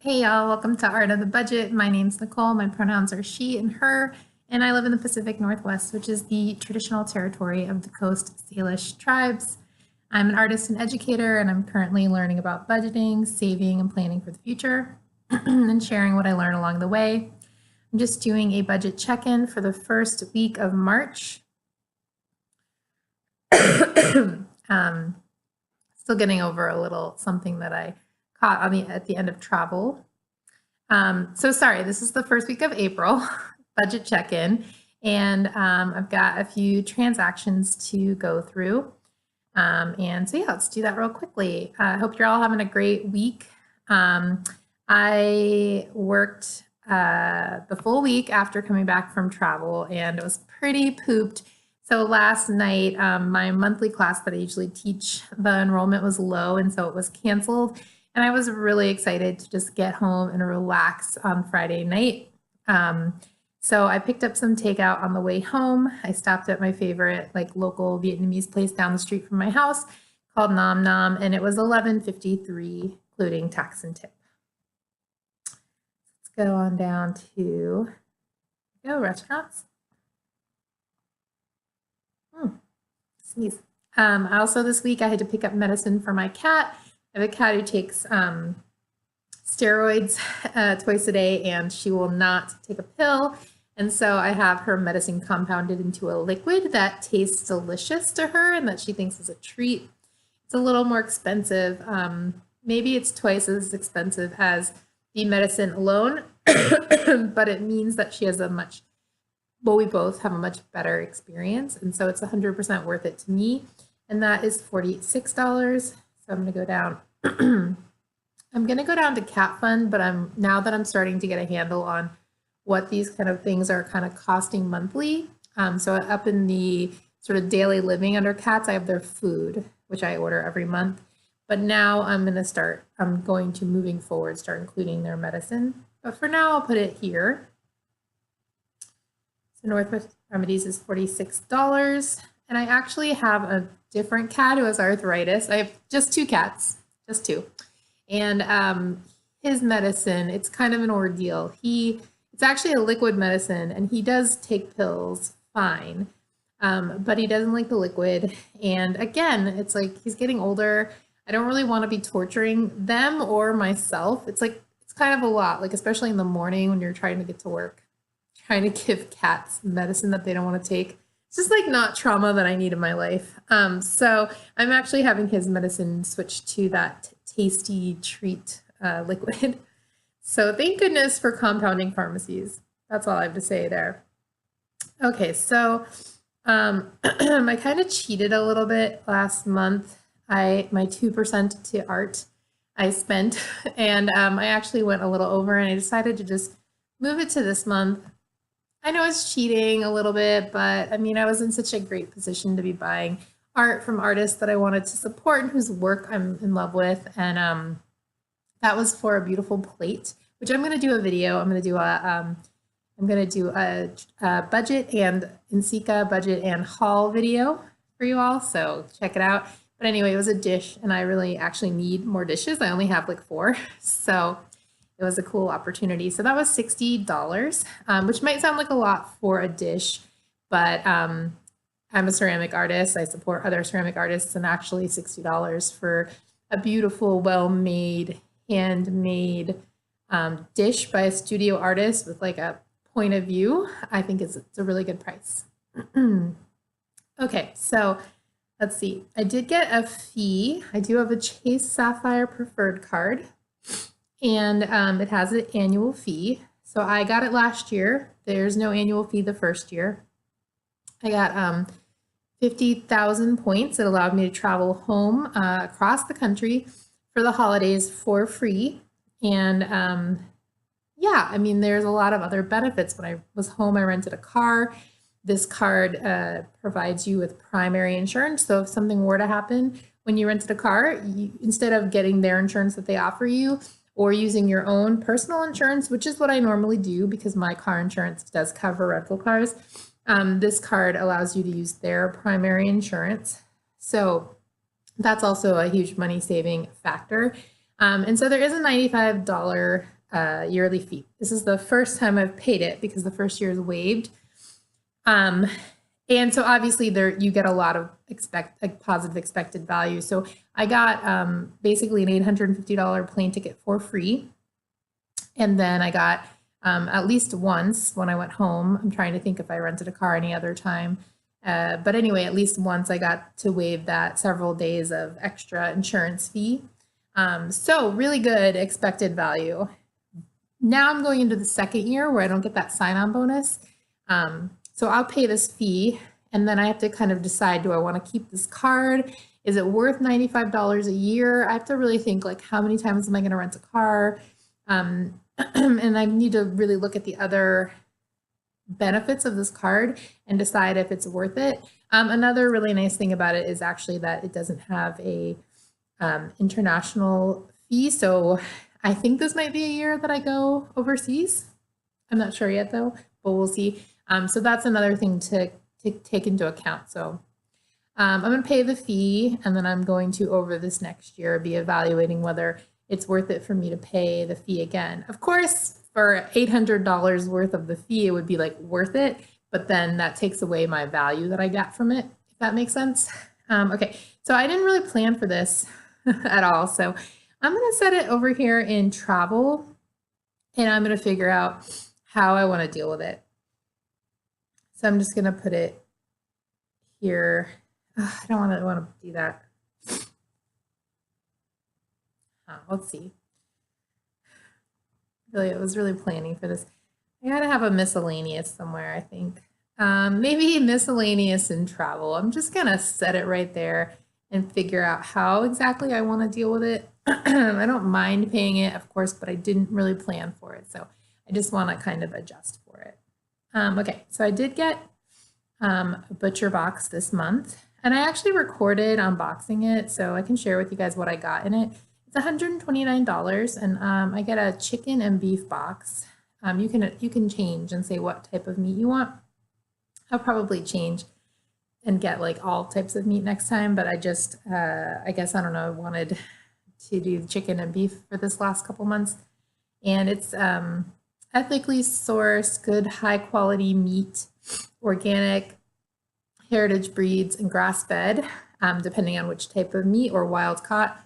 Hey y'all, welcome to Art of the Budget. My name's Nicole, my pronouns are she and her, and I live in the Pacific Northwest, which is the traditional territory of the Coast Salish tribes. I'm an artist and educator, and I'm currently learning about budgeting, saving, and planning for the future, and sharing what I learn along the way. I'm just doing a budget check-in for the first week of March. Still getting over a little something that I caught at the end of travel. So sorry, this is the first week of April, budget check-in, and I've got a few transactions to go through. And so yeah, let's do that real quickly. I hope you're all having a great week. I worked the full week after coming back from travel, and it was pretty pooped. So last night, my monthly class that I usually teach, the enrollment was low, and so it was canceled. And I was really excited to just get home and relax on Friday night. So I picked up some takeout on the way home. I stopped at my favorite local Vietnamese place down the street from my house called Nom Nom, and it was $11.53, including tax and tip. Let's go on down to restaurants. Sneeze. Also this week I had to pick up medicine for my cat. I have a cat who takes steroids twice a day, and she will not take a pill. And so I have her medicine compounded into a liquid that tastes delicious to her and that she thinks is a treat. It's a little more expensive. Maybe it's twice as expensive as the medicine alone, but it means that she has we both have a much better experience. And so it's 100% worth it to me. And that is $46. So I'm going to go down. I'm going to go down to Cat Fund, but now that I'm starting to get a handle on what these kind of things are kind of costing monthly. So up in the sort of daily living under cats, I have their food, which I order every month. But now I'm going to moving forward, start including their medicine. But for now, I'll put it here. So Northwest Remedies is $46. And I actually have a different cat who has arthritis. I have just two cats, just two. And his medicine, it's kind of an ordeal. It's actually a liquid medicine, and he does take pills fine, but he doesn't like the liquid. And again, it's like he's getting older. I don't really want to be torturing them or myself. It's kind of a lot, especially in the morning when you're trying to get to work, trying to give cats medicine that they don't want to take. It's just not trauma that I need in my life. So I'm actually having his medicine switch to that tasty treat liquid. So thank goodness for compounding pharmacies. That's all I have to say there. Okay, so I kind of cheated a little bit last month. My 2% to art I spent, and I actually went a little over, and I decided to just move it to this month. I know it's cheating a little bit, but I mean, I was in such a great position to be buying art from artists that I wanted to support and whose work I'm in love with. And that was for a beautiful plate, which I'm going to do a video. I'm going to do a budget and NCECA budget and haul video for you all. So check it out. But anyway, it was a dish, and I really actually need more dishes. I only have 4. So it was a cool opportunity. So that was $60, which might sound like a lot for a dish, but I'm a ceramic artist. I support other ceramic artists, and actually $60 for a beautiful, well-made, handmade dish by a studio artist with a point of view, I think it's a really good price. Okay, so let's see. I did get a fee. I do have a Chase Sapphire Preferred card. And it has an annual fee. So I got it last year. There's no annual fee the first year. I got 50,000 points. It allowed me to travel home across the country for the holidays for free. And yeah, I mean, there's a lot of other benefits. When I was home, I rented a car. This card provides you with primary insurance. So if something were to happen when you rented a car, instead of getting their insurance that they offer you, or using your own personal insurance, which is what I normally do because my car insurance does cover rental cars. This card allows you to use their primary insurance. So that's also a huge money saving factor. And so there is a $95 yearly fee. This is the first time I've paid it because the first year is waived. And so obviously there you get a lot of positive expected value. So I got basically an $850 plane ticket for free. And then I got at least once when I went home. I'm trying to think if I rented a car any other time. But anyway, at least once I got to waive that several days of extra insurance fee. So really good expected value. Now I'm going into the second year where I don't get that sign-on bonus. So I'll pay this fee and then I have to kind of decide, do I want to keep this card? Is it worth $95 a year? I have to really think like, how many times am I going to rent a car? And I need to really look at the other benefits of this card and decide if it's worth it. Another really nice thing about it is actually that it doesn't have a international fee. So I think this might be a year that I go overseas. I'm not sure yet though, but we'll see. So that's another thing to take into account. So I'm going to pay the fee and then I'm going to, over this next year, be evaluating whether it's worth it for me to pay the fee again. Of course, for $800 worth of the fee, it would be like worth it, but then that takes away my value that I got from it, if that makes sense. Okay, so I didn't really plan for this at all. So I'm going to set it over here in travel and I'm going to figure out how I want to deal with it. So I'm just going to put it here. I don't want to do that. Let's see. Really, I was really planning for this. I gotta have a miscellaneous somewhere, I think. Maybe miscellaneous in travel. I'm just gonna set it right there and figure out how exactly I want to deal with it. I don't mind paying it, of course, but I didn't really plan for it. So I just want to kind of adjust for it. Okay, so I did get a butcher box this month and I actually recorded unboxing it so I can share with you guys what I got in it. It's $129 and I get a chicken and beef box. You can change and say what type of meat you want. I'll probably change and get like all types of meat next time, but I just, I guess, I don't know, I wanted to do chicken and beef for this last couple months. And it's ethically sourced, good, high quality meat, organic, heritage breeds, and grass-fed, depending on which type of meat or wild caught.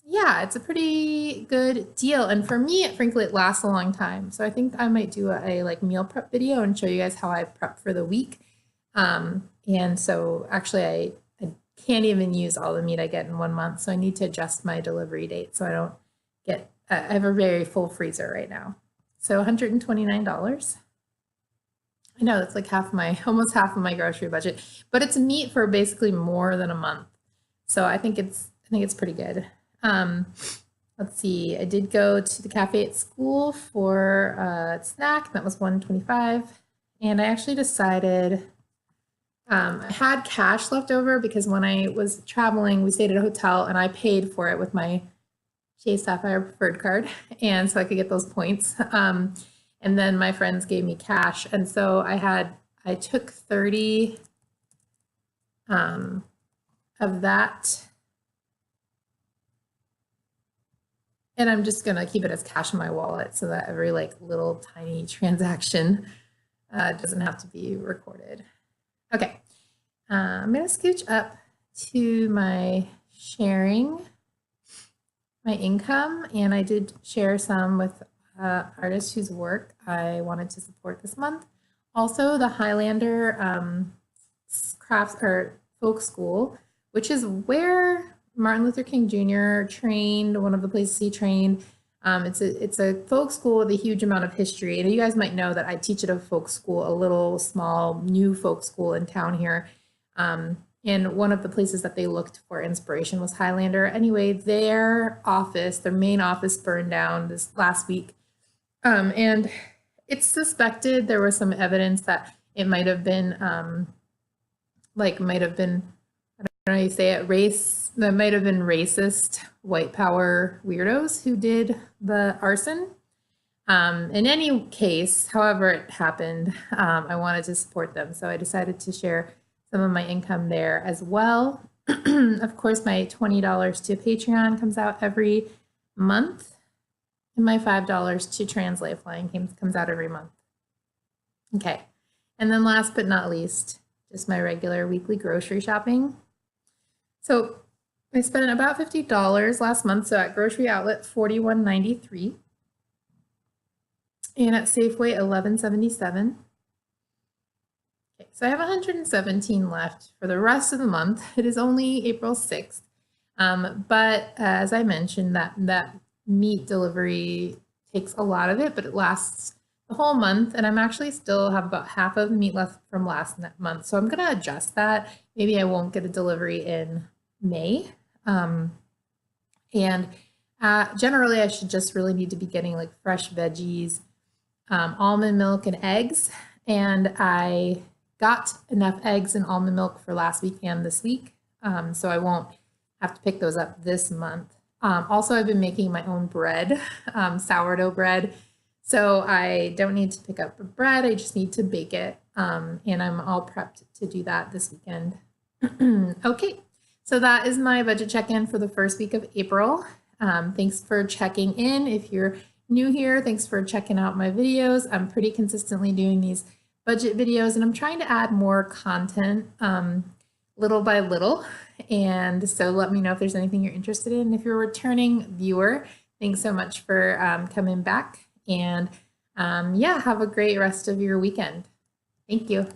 Yeah, it's a pretty good deal. And for me, frankly, it lasts a long time. So I think I might do a like meal prep video and show you guys how I prep for the week. And so actually I can't even use all the meat I get in 1 month. So I need to adjust my delivery date so I don't get, I have a very full freezer right now. So $129. I know that's like almost half of my grocery budget, but it's meat for basically more than a month. So I think it's pretty good. Let's see, I did go to the cafe at school for a snack. That was $125. And I actually decided, I had cash left over because when I was traveling, we stayed at a hotel and I paid for it with my Chase f.i.r.e preferred card. And so I could get those points. And then my friends gave me cash. And so I took 30 of that. And I'm just going to keep it as cash in my wallet so that every like little tiny transaction doesn't have to be recorded. Okay, I'm going to scooch up to my sharing, my income, and I did share some with artists whose work I wanted to support this month. Also, the Highlander Crafts or Folk School, which is where Martin Luther King Jr. trained, one of the places he trained. It's a folk school with a huge amount of history. And you guys might know that I teach at a folk school, a little small new folk school in town here. And one of the places that they looked for inspiration was Highlander. Anyway, their main office burned down this last week. And it's suspected there was some evidence that it might have been, I don't know how you say it, that might have been racist white power weirdos who did the arson. In any case, however it happened, I wanted to support them. So I decided to share some of my income there as well. Of course, my $20 to Patreon comes out every month. And my $5 to Translate Flying comes out every month. Okay. And then last but not least, just my regular weekly grocery shopping. So I spent about $50 last month. So at Grocery Outlet, $41.93. And at Safeway, $11.77. Okay, so I have 117 left for the rest of the month. It is only April 6th. But as I mentioned, that meat delivery takes a lot of it, but it lasts the whole month. And I'm actually still have about half of the meat left from last month. So I'm going to adjust that. Maybe I won't get a delivery in May. Generally, I should just really need to be getting like fresh veggies, almond milk, and eggs. And I got enough eggs and almond milk for last week and this week. So I won't have to pick those up this month. Also, I've been making my own bread, sourdough bread. So I don't need to pick up bread. I just need to bake it. And I'm all prepped to do that this weekend. Okay, so that is my budget check-in for the first week of April. Thanks for checking in. If you're new here, thanks for checking out my videos. I'm pretty consistently doing these budget videos, and I'm trying to add more content little by little. And so let me know if there's anything you're interested in. If you're a returning viewer, thanks so much for coming back. And yeah, have a great rest of your weekend. Thank you.